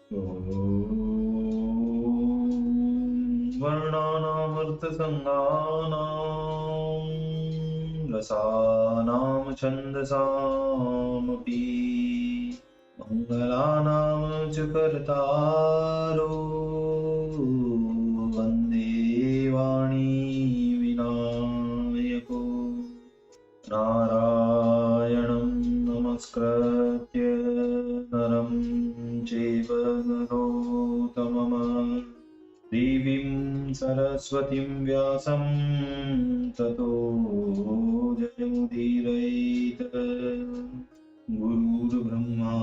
वर्णानामर्थसङ्गानां रसानां छन्दसामपि मङ्गलानां च कर्तारो वन्दे वाणी विनायको नारायणं नमस्कृत्य नरं चैव नरोत्तमम् देवीं सरस्वतीं व्यासं ततो जयमुदीरयेत्। गुरुर्ब्रह्मा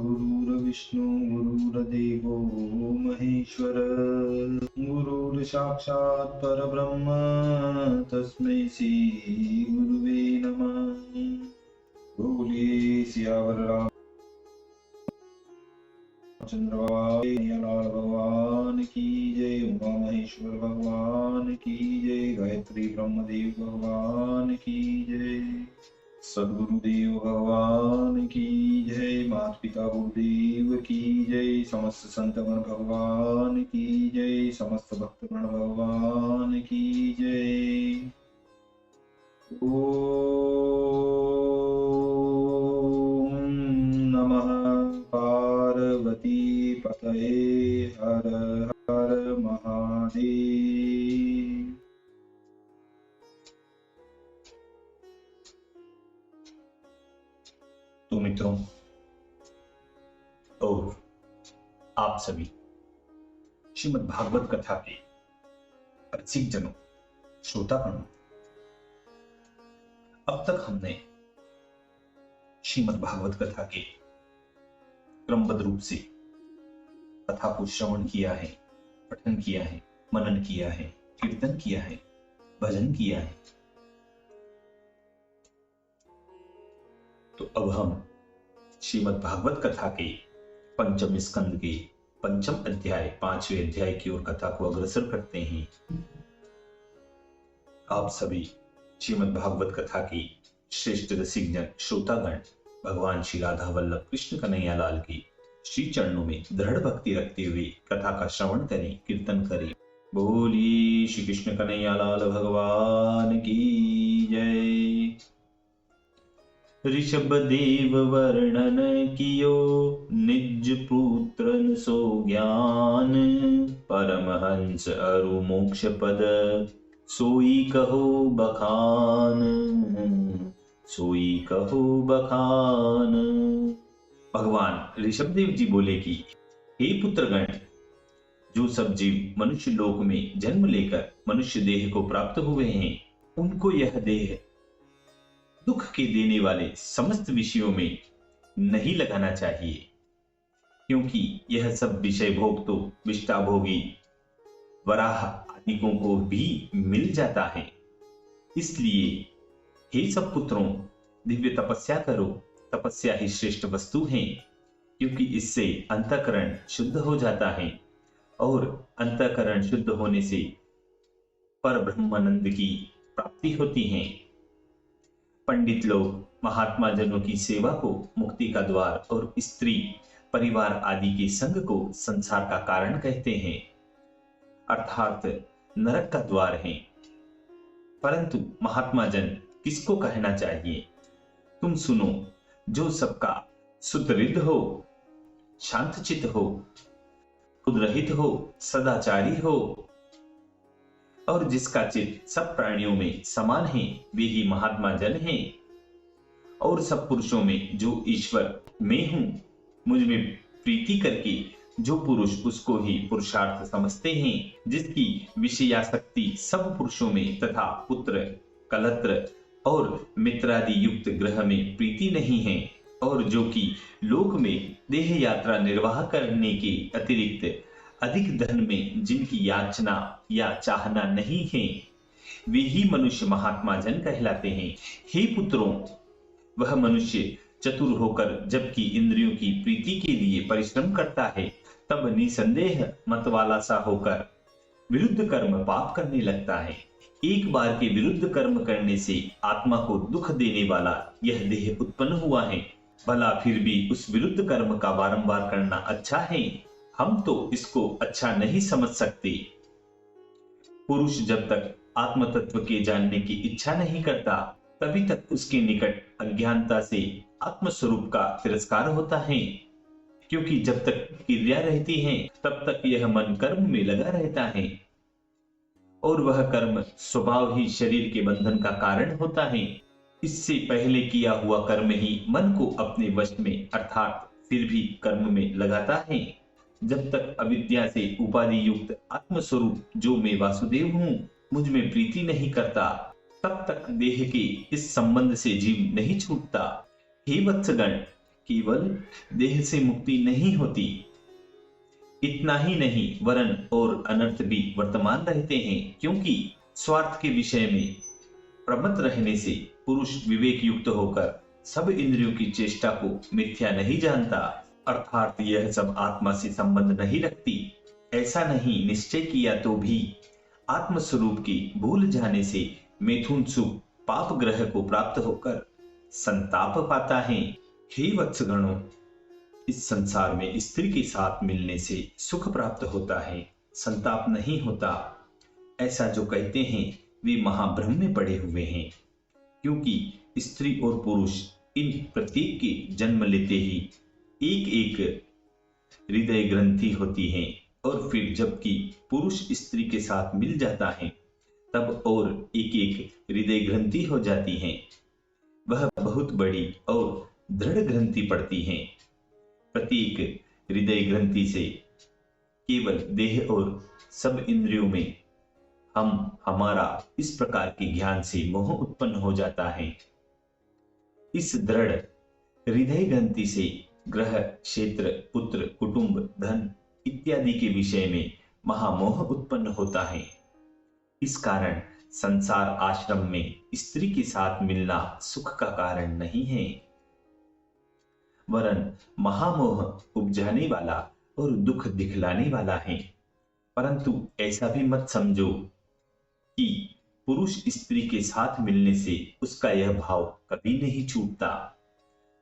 गुरुर्विष्णु गुरुर्देवो महेश्वर गुरुर्साक्षात् परब्रह्म तस्मै श्री गुरुवे नमः। बोलिए सियावर रामचंद्र भगवान की जय, उमा महेश्वर भगवान की जय, गायत्री ब्रह्मदेव भगवान की जय, सद्गुरुदेव भगवान की जय, माता पिता गुरुदेव की जय, समस्त संतगण भगवान की जय, समस्त भक्तगण भगवान की जय। ओम नमः पार्वती पतये हर हर महादेव। तो मित्रों और आप सभी श्रीमद् भागवत कथा के रसिक जनों, श्रोतागणों, अब तक हमने श्रीमद् भागवत कथा के क्रमबद्ध रूप से कथा को श्रवण किया है, पठन किया है, मनन किया है, कीर्तन किया है, भजन किया है। तो अब हम श्रीमद् भागवत कथा के पंचम स्कंद के पंचम अध्याय 5वें अध्याय की ओर कथा को अग्रसर करते हैं। आप सभी श्रीमद् भागवत कथा की श्रेष्ठ रसिकजन श्रोतागण भगवान श्री राधा वल्लभ कृष्ण कन्हैया लाल की श्री चरणों में दृढ़ भक्ति रखते हुए कथा का श्रवण करें, कीर्तन करें। बोलिए श्री कृष्ण कन्हैया लाल भगवान की जय। ऋषभ देव वर्णन कियो निज पुत्रन सो ज्ञान, परमहंस अरु मोक्ष पद सोई कहो बखान, सोई कहो बखान। भगवान ऋषभदेव जी बोले कि हे पुत्रगण, जो सब जीव मनुष्य लोक में जन्म लेकर मनुष्य देह को प्राप्त हुए हैं, उनको यह देह दुख के देने वाले समस्त विषयों में नहीं लगाना चाहिए, क्योंकि यह सब विषय भोग तो विष्टाभोगी वराह आदिकों को भी मिल जाता है। इसलिए हे सब पुत्रों, दिव्य तपस्या करो। तपस्या ही श्रेष्ठ वस्तु है, क्योंकि इससे अंतःकरण शुद्ध हो जाता है और अंतःकरण शुद्ध होने से पर ब्रह्मानंद की प्राप्ति होती है। पंडित लोग महात्मा जनों की सेवा को मुक्ति का द्वार और स्त्री परिवार आदि के संग को संसार का कारण कहते हैं, अर्थात नरक का द्वार है। परंतु महात्मा जन किसको कहना चाहिए? तुम सुनो, जो सबका सुहृद हो, शांतचित हो, खुद रहित हो, सदाचारी हो और जिसका चित्त सब प्राणियों में समान है, वे ही महात्मा जन हैं। और सब पुरुषों में जो ईश्वर मैं हूं, मुझ में प्रीति करके जो पुरुष उसको ही पुरुषार्थ समझते हैं, जिसकी विषयासक्ति सब पुरुषों में तथा पुत्र, कलत्र और मित्रादि युक्त ग्रह में प्रीति नहीं है, और जो कि लोक में देह यात्रा निर्वाह करने के अतिरिक्त अधिक धन में जिनकी याचना या चाहना नहीं है, वे ही मनुष्य महात्मा जन कहलाते हैं। हे पुत्रों, वह मनुष्य चतुर होकर जबकि इंद्रियों की प्रीति के लिए परिश्रम करता है, तब निसंदेह मत वाला सा होकर विरुद्ध कर्म पाप करने लगता है। एक बार के विरुद्ध कर्म करने से आत्मा को दुख देने वाला यह देह उत्पन्न हुआ है। भला फिर भी उस विरुद्ध कर्म का बारंबार करना अच्छा है हम तो इसको अच्छा नहीं समझ सकते। पुरुष जब तक आत्म तत्व के जानने की इच्छा नहीं करता, तभी तक उसके निकट अज्ञानता से आत्म स्वरूप का तिरस्कार होता है। क्योंकि जब तक क्रिया रहती है, तब तक यह मन कर्म में लगा रहता है, और वह कर्म स्वभाव ही शरीर के बंधन का कारण होता है। इससे पहले किया हुआ कर्म ही मन को अपने वश में अर्थात फिर भी कर्म में लगाता है। जब तक अविद्या से उपाधि युक्त आत्मस्वरूप जो मैं वासुदेव हूँ मुझ में प्रीति नहीं करता, तब तक देह के इस संबंध से जीव नहीं छूटता। हे वत्सगण, केवल देह से मुक्ति नहीं होती, इतना ही नहीं वरन और अनर्थ भी वर्तमान रहते हैं। क्योंकि स्वार्थ के विषय में प्रमत्त रहने से पुरुष विवेक युक्त होकर सब इंद्रियों की चेष्टा को मिथ्या नहीं जानता, अर्थात यह सब आत्मा से संबंध नहीं रखती। ऐसा नहीं निश्चय किया तो भी आत्म स्वरूप की भूल जाने से मैथुन सुख पाप ग्रह को प्राप्त होकर संताप पाता है। हे वत्सगणों, इस संसार में स्त्री के साथ मिलने से सुख प्राप्त होता है, संताप नहीं होता। ऐसा जो कहते हैं वे महाभ्रम में पड़े हुए हैं। क्योंकि स्त्री और पुरुष इन प्रत्येक के जन्म लेते ही एक एक हृदय ग्रंथि होती है, और फिर जबकि पुरुष स्त्री के साथ मिल जाता है तब और एक एक हृदय ग्रंथि हो जाती है। वह बहुत बड़ी और दृढ़ ग्रंथि पड़ती है। प्रत्येक हृदय ग्रंथि से केवल देह और सब इंद्रियों में हमारा इस प्रकार के ज्ञान से मोह उत्पन्न हो जाता है। इस दृढ़ हृदय ग्रंथि से ग्रह, क्षेत्र, पुत्र, कुटुंब, धन इत्यादि के विषय में महामोह उत्पन्न होता है। इस कारण संसार आश्रम में स्त्री के साथ मिलना सुख का कारण नहीं है, वरन महामोह उपजाने वाला और दुख दिखलाने वाला है। परंतु ऐसा भी मत समझो कि पुरुष स्त्री के साथ मिलने से उसका यह भाव कभी नहीं छूटता,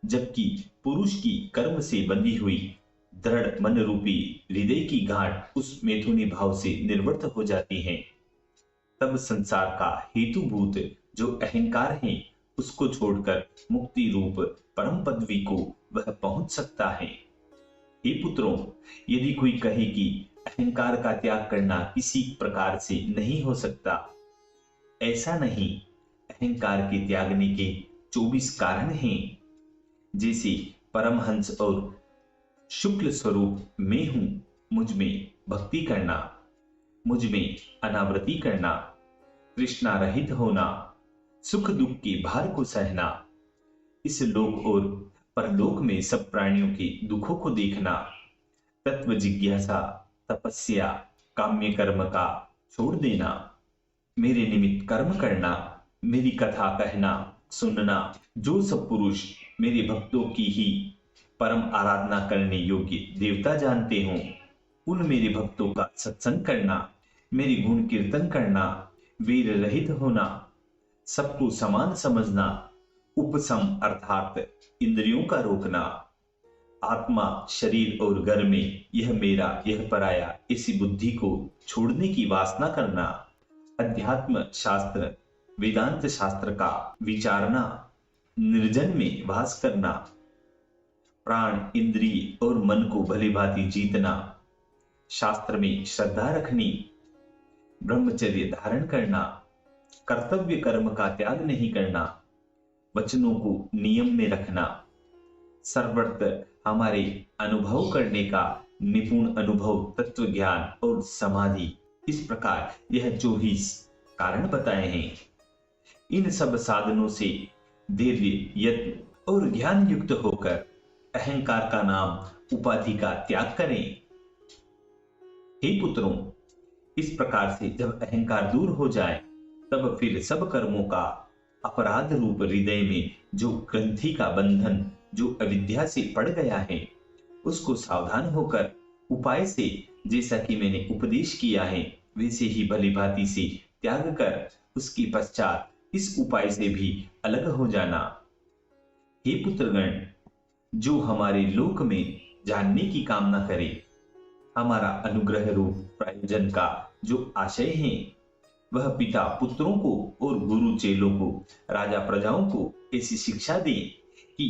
जबकि पुरुष की कर्म से बंधी हुई दृढ़ मन रूपी हृदय की गांठ उस मैथुनी भाव से निर्वृत्त हो जाती है। तब संसार का हेतुभूत जो अहंकार है उसको छोड़कर मुक्ति रूप परम पदवी को वह पहुंच सकता है। हे पुत्रों, यदि कोई कहे कि अहंकार का त्याग करना किसी प्रकार से नहीं हो सकता, ऐसा नहीं। अहंकार के त्यागने के 24 कारण हैं। जैसे परमहंस और शुक्ल स्वरूप मैं हूं, मुझ में भक्ति करना, मुझ में अनावृत्ति करना, तृष्णा रहित होना, सुख दुख के भार को सहना, इस लोक और परलोक में सब प्राणियों के दुखों को देखना, तत्व जिज्ञासा, तपस्या, काम्य कर्म का छोड़ देना, मेरे निमित्त कर्म करना, मेरी कथा कहना सुनना, जो सब पुरुष मेरे भक्तों की ही परम आराधना करने योग्य देवता जानते हों, उन मेरे भक्तों का सत्संग करना, मेरी गुण कीर्तन करना, वीर रहित होना, सबको समान समझना, उपसम अर्थात इंद्रियों का रोकना, आत्मा, शरीर और घर में यह मेरा यह पराया इसी बुद्धि को छोड़ने की वासना करना, अध्यात्म शास्त्र वेदांत शास्त्र का विचारना, निर्जन में वास करना, प्राण, इंद्रिय और मन को भली भांति जीतना, शास्त्र में श्रद्धा रखनी, ब्रह्मचर्य धारण करना, कर्तव्य कर्म का त्याग नहीं करना, वचनों को नियम में रखना, सर्वत्र हमारे अनुभव करने का निपुण अनुभव, तत्व ज्ञान और समाधि, इस प्रकार यह जो ही कारण बताए हैं, इन सब साधनों से धैर्य, यत्न और ज्ञान युक्त होकर अहंकार का नाम उपाधि का त्याग करें। हे पुत्रों, इस प्रकार से जब अहंकार दूर हो जाए, तब फिर सब कर्मों का अपराध रूप हृदय में जो ग्रंथि का बंधन जो अविद्या से पड़ गया है, उसको सावधान होकर उपाय से, जैसा कि मैंने उपदेश किया है, वैसे ही भली भांति से त्याग कर उसके पश्चात इस उपाय से भी अलग हो जाना। हे पुत्रगण, जो हमारे लोक में जानने की कामना करे, हमारा अनुग्रह रूप प्रयोजन का जो आशय है वह पिता पुत्रों को और गुरु चेलों को, राजा प्रजाओं को ऐसी शिक्षा दे कि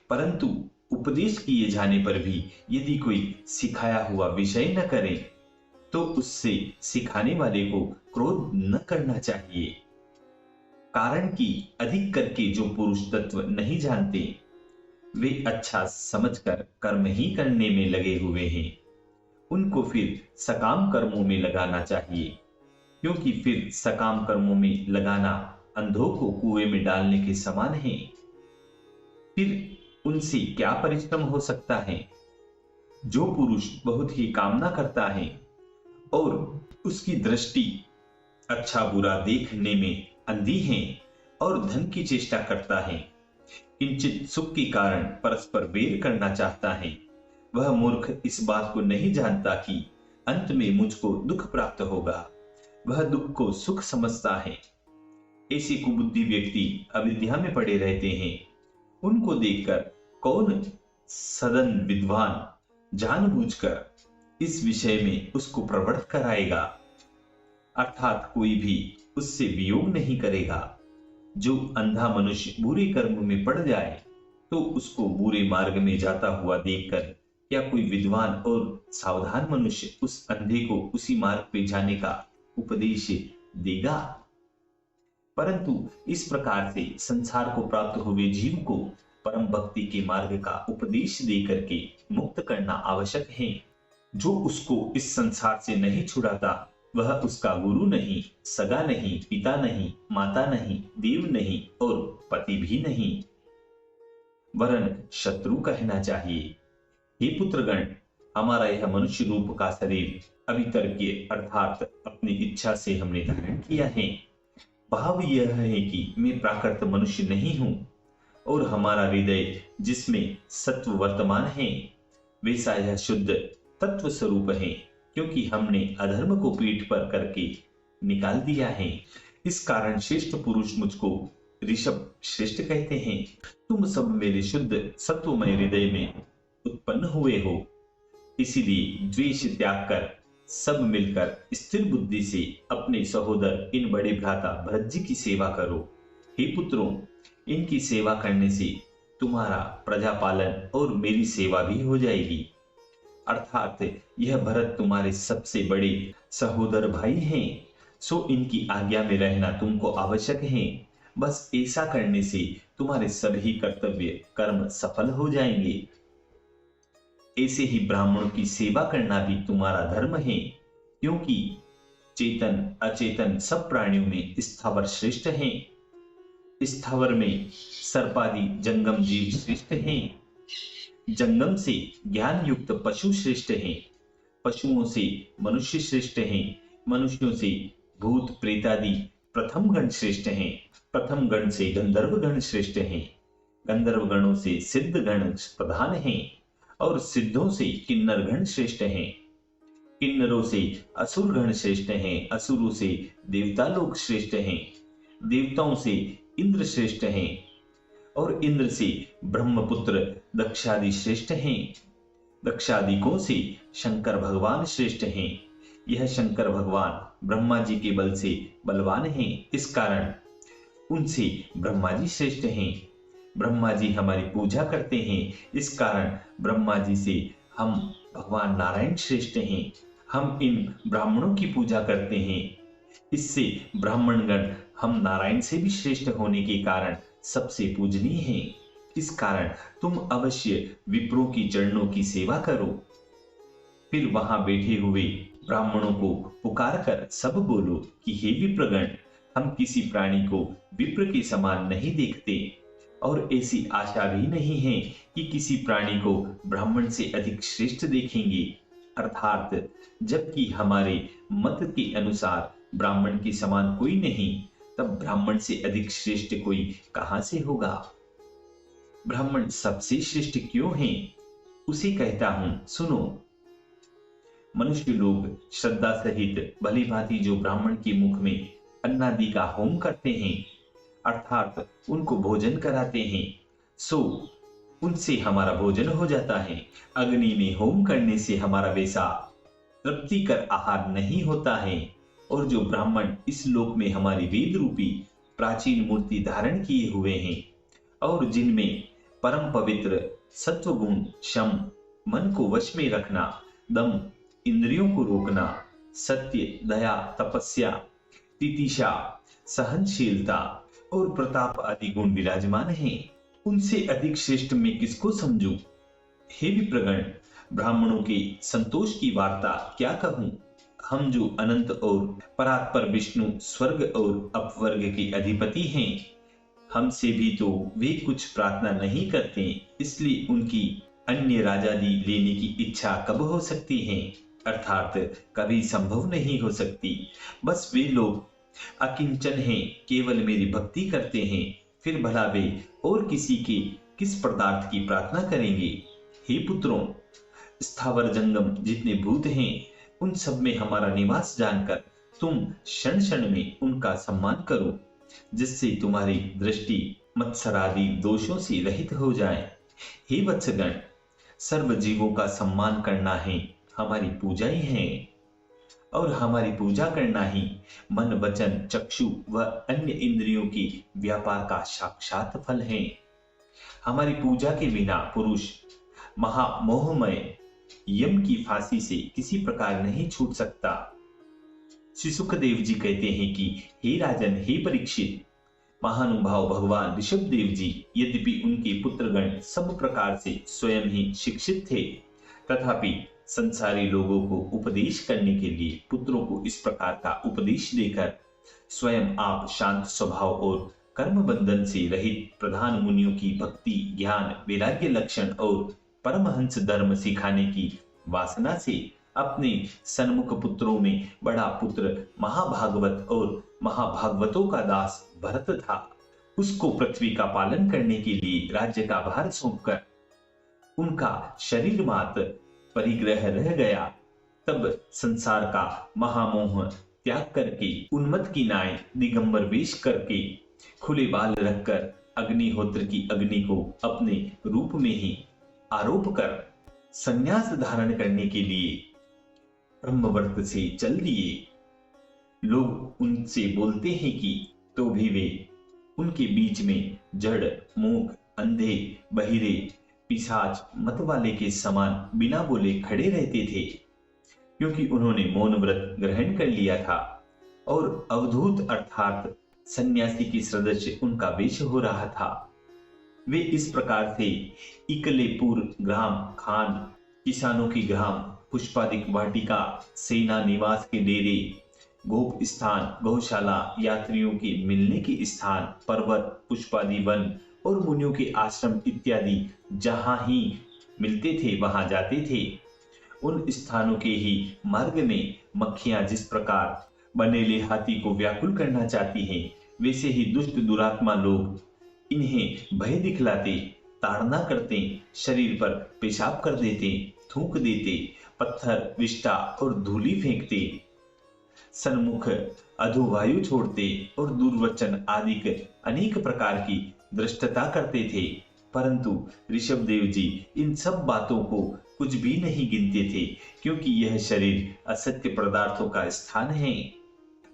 परंतु उपदेश किए जाने पर भी यदि कोई सिखाया हुआ विषय न करे तो उससे सिखाने वाले को क्रोध न करना चाहिए। कारण कि अधिक करके जो पुरुष तत्व नहीं जानते वे अच्छा समझकर कर्म ही करने में लगे हुए हैं। उनको फिर सकाम कर्मों में लगाना चाहिए, क्योंकि फिर सकाम कर्मों में लगाना अंधों को कुएं में डालने के समान है। फिर उनसे क्या परिश्रम हो सकता है? जो पुरुष बहुत ही कामना करता है और उसकी दृष्टि अच्छा बुरा देखने में अंधी है और धन की चेष्टा करता है, किंचित सुख के कारण परस्पर वेर करना चाहता है, वह मूर्ख इस बात को नहीं जानता कि अंत में मुझको दुख प्राप्त होगा। वह दुख को सुख समझता है। ऐसे कुबुद्धि व्यक्ति अविद्या में पड़े रहते हैं। उनको देखकर कौन सदन विद्वान जानबूझकर इस विषय में उसको प्रवृत्त कराएगा? अर्थात कोई भी उससे वियोग नहीं करेगा। जो अंधा मनुष्य बुरे कर्म में पड़ जाए तो उसको बुरे मार्ग में जाता हुआ देखकर क्या कोई विद्वान और सावधान मनुष्य उस अंधे को उसी मार्ग पे जाने का उपदेश देगा? परंतु इस प्रकार से संसार को प्राप्त हुए जीव को परम भक्ति के मार्ग का उपदेश दे करके मुक्त करना आवश्यक है। जो उसको इस संसार से नहीं छुड़ाता वह उसका गुरु नहीं, सगा नहीं, पिता नहीं, माता नहीं, देव नहीं और पति भी नहीं, वरन शत्रु कहना चाहिए। हे पुत्रगण, हमारा यह मनुष्य रूप का शरीर अवितर्क्य अर्थात अपनी इच्छा से हमने धारण किया है। भाव यह है कि मैं प्राकृत मनुष्य नहीं हूं और हमारा हृदय जिसमें सत्व वर्तमान है वैसा यह शुद्ध तत्व स्वरूप है, क्योंकि हमने अधर्म को पीठ पर करके निकाल दिया है। इस कारण श्रेष्ठ पुरुष मुझको ऋषभ श्रेष्ठ कहते हैं। तुम सब मेरे शुद्ध सत्वमय हृदय में उत्पन्न हुए हो, इसीलिए द्वेष त्याग कर सब मिलकर स्थिर बुद्धि से अपने सहोदर इन बड़े भ्राता भरत जी की सेवा करो। हे पुत्रों, इनकी सेवा करने से तुम्हारा प्रजापालन और मेरी सेवा भी हो जाएगी। अर्थात यह भरत तुम्हारे सबसे बड़े सहोदर भाई हैं, सो इनकी आज्ञा में रहना तुमको आवश्यक है। बस ऐसा करने से तुम्हारे सभी कर्तव्य कर्म सफल हो जाएंगे। ऐसे ही ब्राह्मणों की सेवा करना भी तुम्हारा धर्म है, क्योंकि चेतन अचेतन सब प्राणियों में स्थावर श्रेष्ठ हैं। स्थावर में सर्पादि जंगम जीव श्रेष्ठ हैं। जंगम से ज्ञान युक्त पशु श्रेष्ठ हैं। पशुओं से मनुष्य श्रेष्ठ हैं। मनुष्यों से भूत प्रेतादि प्रथम गण श्रेष्ठ हैं। प्रथम गण से गंधर्व गण श्रेष्ठ हैं। गंधर्व गणों से सिद्ध गण प्रधान हैं और सिद्धों से किन्नर गण श्रेष्ठ हैं। किन्नरों से असुर गण श्रेष्ठ हैं। असुरों से देवता लोग श्रेष्ठ हैं। देवताओं से इंद्र श्रेष्ठ हैं और इंद्र से ब्रह्मपुत्र दक्षादि श्रेष्ठ हैं। दक्षादिकों से शंकर भगवान श्रेष्ठ हैं। यह शंकर भगवान ब्रह्मा जी के बल से बलवान हैं, इस कारण उनसे ब्रह्मा जी श्रेष्ठ हैं। ब्रह्मा जी हमारी पूजा करते हैं, इस कारण ब्रह्मा जी से हम भगवान नारायण श्रेष्ठ हैं। हम इन ब्राह्मणों की पूजा करते हैं, इससे ब्राह्मणगण हम नारायण से भी श्रेष्ठ होने के कारण सबसे पूजनीय हैं। इस कारण तुम अवश्य विप्रों की चरणों की सेवा करो। फिर वहां बैठे हुए ब्राह्मणों को पुकार कर सब बोलो कि हे विप्रगण, हम किसी प्राणी को विप्र के समान नहीं देखते और ऐसी आशा भी नहीं है कि किसी प्राणी को ब्राह्मण से अधिक श्रेष्ठ देखेंगे। अर्थात जबकि हमारे मत के अनुसार ब्राह्मण के समान कोई नहीं, तब ब्राह्मण से अधिक श्रेष्ठ कोई कहां से होगा? ब्राह्मण सबसे श्रेष्ठ क्यों हैं? उसे कहता हूं, सुनो। मनुष्य लोग श्रद्धा सहित भली भांति जो ब्राह्मण के मुख में अन्नादि का होम करते हैं, अर्थात उनको भोजन कराते हैं, सो उनसे हमारा भोजन हो जाता है। अग्नि में होम करने से हमारा वैसा तृप्तिकर आहार नहीं होता है। और जो ब्राह्मण इस लोक में हमारी वेद रूपी प्राचीन मूर्ति धारण किए हुए हैं और जिनमें परम पवित्र सत्वगुण, शम, मन को वश में रखना, दम, इंद्रियों को रोकना, सत्य, दया, तपस्या, तितिशा, सहनशीलता और प्रताप आदि गुण विराजमान हैं, उनसे अधिक श्रेष्ठ मैं किसको समझूं? हे विप्रगण, ब्राह्मणों के संतोष की वार्ता क्या कहूं? हम जो अनंत और परात्पर विष्णु स्वर्ग और अपवर्ग के अधिपति हैं, हमसे भी तो वे कुछ प्रार्थना नहीं करते, इसलिए उनकी अन्य राजादी लेने की इच्छा कब हो सकती है? अर्थात कभी संभव नहीं हो सकती। बस वे लोग अकिंचन हैं, केवल मेरी भक्ति करते हैं, फिर भला वे और किसी के किस पदार्थ की प्रार्थना करेंगे? हे पुत्रों, स्थावर जंगम जितने भूत हैं, उन सब में हमारा निवास जानकर तुम क्षण क्षण में उनका सम्मान करो, जिससे तुम्हारी दृष्टि मत्सरादि दोषों से रहित हो जाए। हे वत्सगण, सर्व जीवों का सम्मान करना है हमारी पूजा ही है, और हमारी पूजा करना ही मन, वचन, चक्षु व अन्य इंद्रियों की व्यापार का साक्षात फल है। हमारी पूजा के बिना पुरुष महामोहमय यम की फांसी से किसी प्रकार नहीं छूट सकता। श्री सुखदेव जी कहते हैं कि हे राजन, हे परीक्षित, महानुभाव भगवान ऋषभ देव जी यद्यपि उनके पुत्रगण सब प्रकार से स्वयं ही शिक्षित थे, तथापि संसारी लोगों को उपदेश करने के लिए पुत्रों को इस प्रकार का उपदेश देकर स्वयं आप शांत स्वभाव और कर्म बंधन से रहित प्रधान मुनियों की भक्ति, ज्ञान, वैराग्य लक्षण और परमहंस धर्म सिखाने की वासना से अपने सन्मुख पुत्रों में बड़ा पुत्र महाभागवत और महाभागवतों का दास भरत था, उसको पृथ्वी का पालन करने के लिए राज्य का भार सौंपकर उनका शरीर मात्र परिग्रह रह गया। तब संसार का महामोह त्याग करके उन्मत्त की नाय दिगंबर वेश करके खुले बाल रखकर अग्निहोत्र की अग्नि को अपने रूप में ही आरोप कर संन्यास धारण करने के लिए ब्रह्मवर्त से चल दिए। लोग उनसे बोलते हैं कि तो भी वे उनके बीच में जड़, मूक, अंधे, बहिरे, पिशाच, मतवाले के समान बिना बोले खड़े रहते थे, क्योंकि उन्होंने मौन व्रत ग्रहण कर लिया था और अवधूत अर्थात सन्यासी के सदृश उनका वेश हो रहा था। वे इस प्रकार से इकलेपुर ग्राम, खान, किसानों की ग्राम, पुष्पादिक वाटिका, सेना निवास के डेरे, गोप स्थान, गौशाला, यात्रियों के मिलने के स्थान, पर्वत, पुष्पादि वन और मुनियों के आश्रम इत्यादि जहां ही मिलते थे वहां जाते थे। उन स्थानों के ही मार्ग में मक्खियां जिस प्रकार बनेले हाथी को व्याकुल करना चाहती हैं, वैसे ही दुष्ट दुरात्मा लोग इन्हें भय दिखलाते, ताड़ना करते, शरीर पर पेशाब कर देते, थूक देते, पत्थर, विष्ठा और धूली फेंकते, सन्मुख अधोवायु छोड़ते और दुर्वचन आदि अनेक प्रकार की दृष्टता करते थे। परंतु ऋषभ देव जी इन सब बातों को कुछ भी नहीं गिनते थे, क्योंकि यह शरीर असत्य पदार्थों का स्थान है।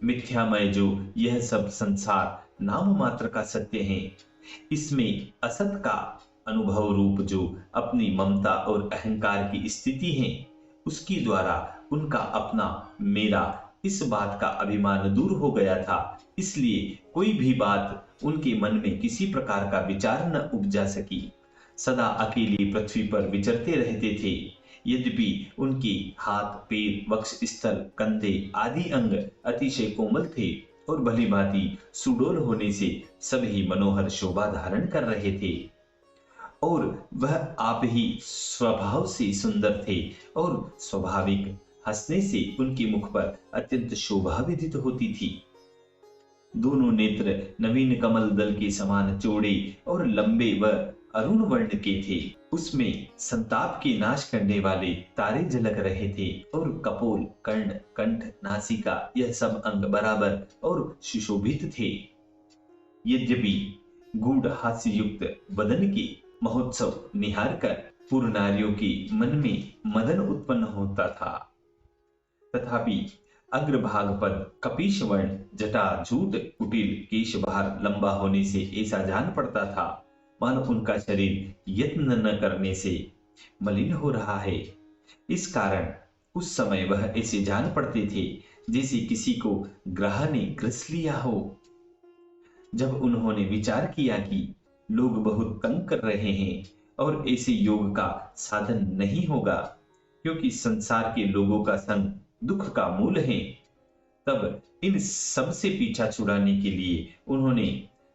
मिथ्यामय जो यह सब संसार नाम मात्र का सत्य है, इसमें असत का अनुभव रूप जो अपनी ममता और अहंकार की स्थिति है, उसकी द्वारा उनका अपना, मेरा इस बात का अभिमान दूर हो गया था। इसलिए कोई भी बात उनके मन में किसी प्रकार का विचार न उपजा सकी। सदा अकेले पृथ्वी पर विचरते रहते थे। यद्यपि उनके हाथ, पैर, वक्ष स्थल, कंधे आदि अंग अतिशय कोमल थे और भली भांति सुडौल होने से सभी मनोहर शोभा धारण कर रहे थे, और वह आप ही स्वभाव से सुंदर थे और स्वाभाविक हंसने से उनके मुख पर अत्यंत शोभा विदित होती थी। दोनों नेत्र नवीन कमल दल के समान चौड़े और लंबे व अरुण वर्ण के थे। उसमें संताप के नाश करने वाले तारे झलक रहे थे और कपोल, कर्ण, कंठ, नासिका यह सब अंग बराबर और सुशोभित थे। यद्यपि गूढ़ हास्य युक्त बदन के महोत्सव निहार कर पूर्व नारियों के मन में मदन उत्पन्न होता था। तथापि अग्रभाग पद कपीश वर्ण जटा झूठ कुटिल केश भार लंबा होने से ऐसा जान पड़ता था मानो उनका शरीर यत्न न करने से मलिन हो रहा है। इस कारण उस समय वह ऐसे जान पड़ते थे जैसे किसी को ग्रह ने ग्रस लिया हो। जब उन्होंने विचार किया कि लोग बहुत तंग कर रहे हैं और ऐसे योग का साधन नहीं होगा क्योंकि संसार के लोगों का संग दुख का मूल है, तब इन सब से पीछा छुड़ाने के लिए उन्होंने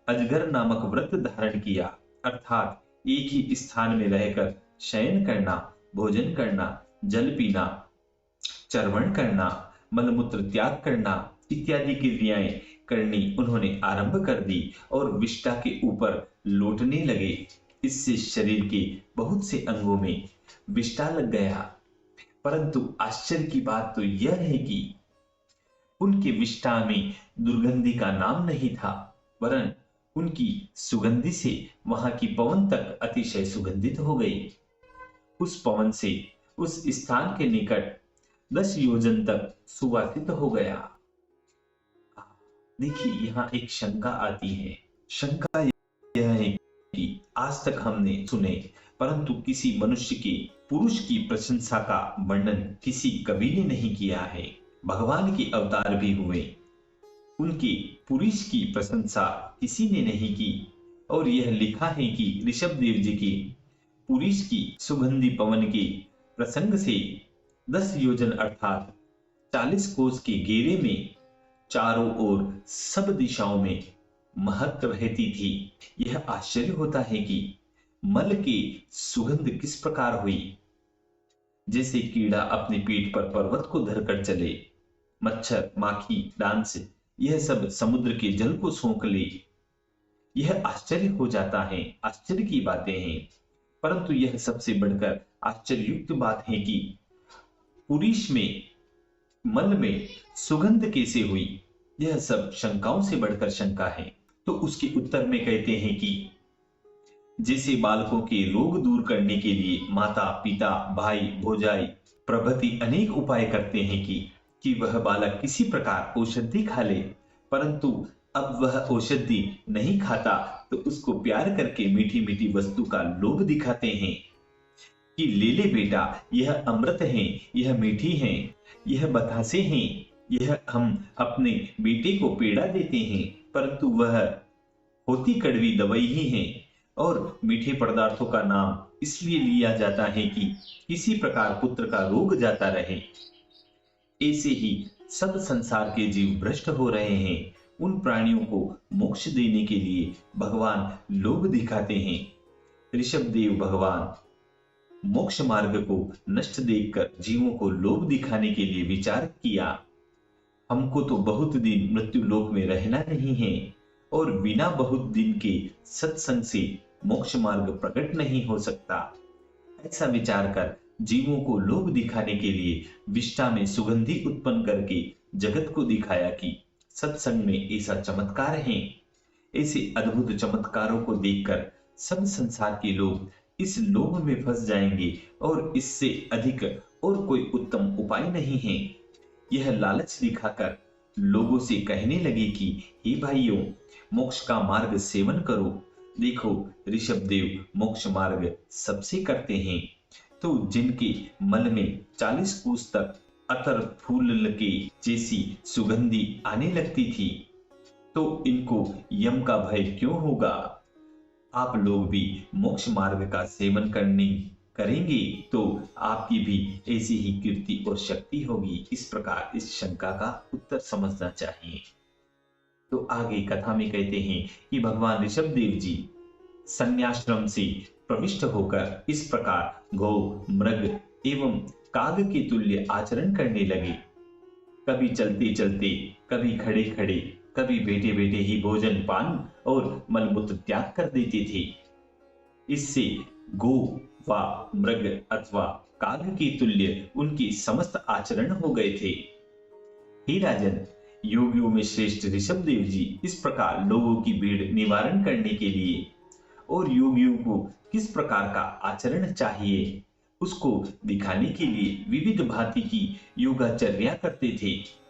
अजगर नामक व्रत धारण किया, अर्थात एक ही स्थान में रहकर शयन करना, भोजन करना, जल पीना, चर्वण करना, मलमूत्र त्याग करना इत्यादि क्रियाएं करनी उन्होंने आरंभ कर दी और विष्ठा के ऊपर लौटने लगे। इससे शरीर के बहुत से अंगों में विष्ठा लग गया। परंतु आश्चर्य की बात तो यह है कि उनके विष्ठा में दुर्गंधि का नाम नहीं था, वरन उनकी सुगंधि से वहां की पवन तक अतिशय सुगंधित हो गई। उस पवन से उस स्थान के निकट 10 योजन तक सुवासित हो गया। देखिए, यहाँ एक शंका आती है। शंका यह है कि आज तक हमने सुने परंतु किसी मनुष्य के पुरुष की प्रशंसा का वर्णन किसी कवि ने नहीं किया है। भगवान के अवतार भी हुए, उनके पुरुष की प्रशंसा किसी ने नहीं की। और यह लिखा है कि ऋषभ देव जी की पुरुष की सुगंधी पवन के प्रसंग से 10 योजन अर्थात 40 कोस के घेरे में चारों ओर सब दिशाओं में महक रहती थी। यह आश्चर्य होता है कि मल की सुगंध किस प्रकार हुई। जैसे कीड़ा अपनी पीठ पर पर्वत को धरकर चले, मच्छर, माखी, डांस यह सब समुद्र के जल को सोख ले। यह आश्चर्य हो जाता है, आश्चर्य की बातें हैं। परंतु यह सबसे बढ़कर आश्चर्ययुक्त बात है कि पुरुष में मल में सुगंध कैसे हुई। यह सब शंकाओं से बढ़कर शंका है। तो उसके उत्तर में कहते हैं कि जैसे बालकों के रोग दूर करने के लिए माता, पिता, भाई, भौजाई प्रभृति अनेक उपाय करते हैं कि वह बालक किसी प्रकार औषधि खा ले, परंतु अब वह औषधि नहीं खाता तो उसको प्यार करके मीठी मीठी वस्तु का लोभ दिखाते हैं कि ले ले बेटा, यह अमृत है, यह मीठी है, यह बतासे हैं, यह हम अपने बेटे को पेड़ा देते हैं, परंतु वह होती कड़वी दवाई ही है। और मीठे पदार्थों का नाम इसलिए लिया जाता है कि किसी प्रकार पुत्र का रोग जाता रहे। ऐसे ही सब संसार के जीव भ्रष्ट हो रहे हैं। उन प्राणियों को मोक्ष देने के लिए भगवान लोभ दिखाते हैं। ऋषभ देव भगवान मोक्ष मार्ग को नष्ट देखकर जीवों को लोभ दिखाने के लिए विचार किया, हमको तो बहुत दिन मृत्यु लोक में रहना नहीं है और बिना बहुत दिन के सत्संग से मोक्ष मार्ग प्रकट नहीं हो सकता। ऐसा विचार कर जीवों को लोभ दिखाने के लिए विष्ठा में सुगंधि उत्पन्न करके जगत को दिखाया कि सत्संग में ऐसा चमत्कार है। ऐसे अद्भुत चमत्कारों को देखकर सब संसार के लोग इस लोभ में फंस जाएंगे और इससे अधिक और कोई उत्तम उपाय नहीं है। यह लालच दिखाकर लोगों से कहने लगे कि हे भाइयों, मोक्ष का मार्ग सेवन करो। देखो, ऋषभ देव मोक्ष मार्ग सबसे करते हैं। तो जिनके मन में 40 कोस तक अतर फूल के जैसी सुगंधी आने लगती थी, तो इनको यम का भय क्यों होगा। आप लोग भी मोक्ष मार्ग का सेवन करेंगे तो आपकी भी ऐसी ही कीर्ति और शक्ति होगी। इस प्रकार इस शंका का उत्तर समझना चाहिए। तो आगे कथा में कहते हैं कि भगवान ऋषभ देव जी संन्याश्रम से प्रविष्ट होकर इस प्रकार गौ, मृग एवं काग के तुल्य आचरण करने लगे। कभी चलते चलते, कभी खड़े खड़े, कभी बैठे बैठे ही भोजन पान और मलमूत्र त्याग कर देते थे। इससे गो व मृग अथवा काग के तुल्य उनके समस्त आचरण हो गए थे। हे राजन, योगियों में श्रेष्ठ ऋषभ देव जी इस प्रकार लोगों की भीड़ निवारण करने के लिए और योगियों को किस प्रकार का आचरण चाहिए, उसको दिखाने के लिए विविध भांति की योगाचर्या करते थे।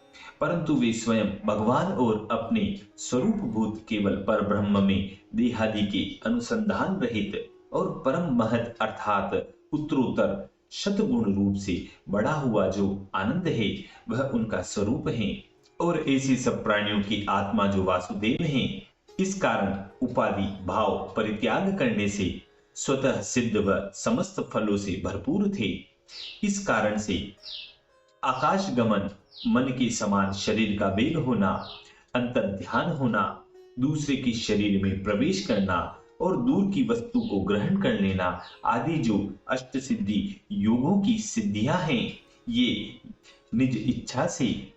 परंतु वे स्वयं भगवान और अपने स्वरूपभूत केवल परब्रह्म में देहादि के अनुसंधान रहित और परम महत अर्थात उत्तरोत्तर शतगुण रूप से बढ़ा हुआ जो आनंद है वह उनका स्वरूप है। और ऐसे सब प्राणियों की आत्मा जो वासुदेव हैं, इस कारण उपाधि भाव परित्याग करने से स्वतः सिद्ध व समस्त फलों से भरपूर थे। इस कारण से आकाश गमन, मन के समान शरीर का वेग होना, अंतर ध्यान होना, दूसरे के शरीर में प्रवेश करना और दूर की वस्तु को ग्रहण कर लेना आदि जो अष्ट सिद्धि योगों की सिद्धियां हैं, ये निज इच्छा से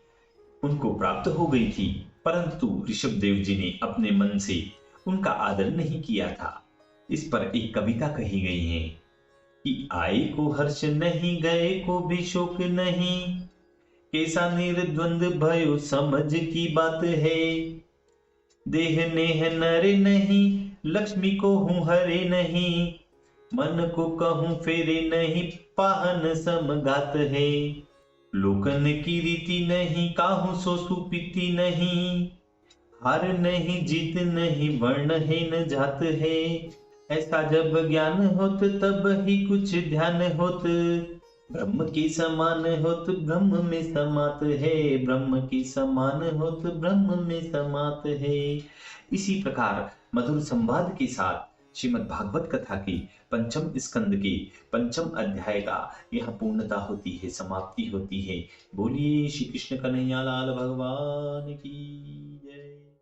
उनको प्राप्त हो गई थी। परंतु ऋषभदेव जी ने अपने मन से उनका आदर नहीं किया था। इस पर एक कविता कही गई है कि आए को हर्ष नहीं, गए को भी शोक नहीं, कैसा निर्द्वंद भयो समझ की बात है। देह नेह नरे नहीं, लक्ष्मी को हूं हरे नहीं, मन को कहूं फेरे नहीं, पाहन समगात है। लोकन की रीति नहीं, काहू सो सुपीति नहीं, हार नहीं जीत नहीं, वर्ण है न जात है। ऐसा जब ज्ञान होत तब ही कुछ ध्यान होत, ब्रह्म के समान होत ब्रह्म में समात है, ब्रह्म के समान होत ब्रह्म में समात है। इसी प्रकार मधुर संवाद के साथ श्रीमद् भागवत कथा की पंचम स्कंद के पंचम अध्याय का यह पूर्णता होती है, समाप्ति होती है। बोलिए श्री कृष्ण कन्हैया लाल भगवान की जय।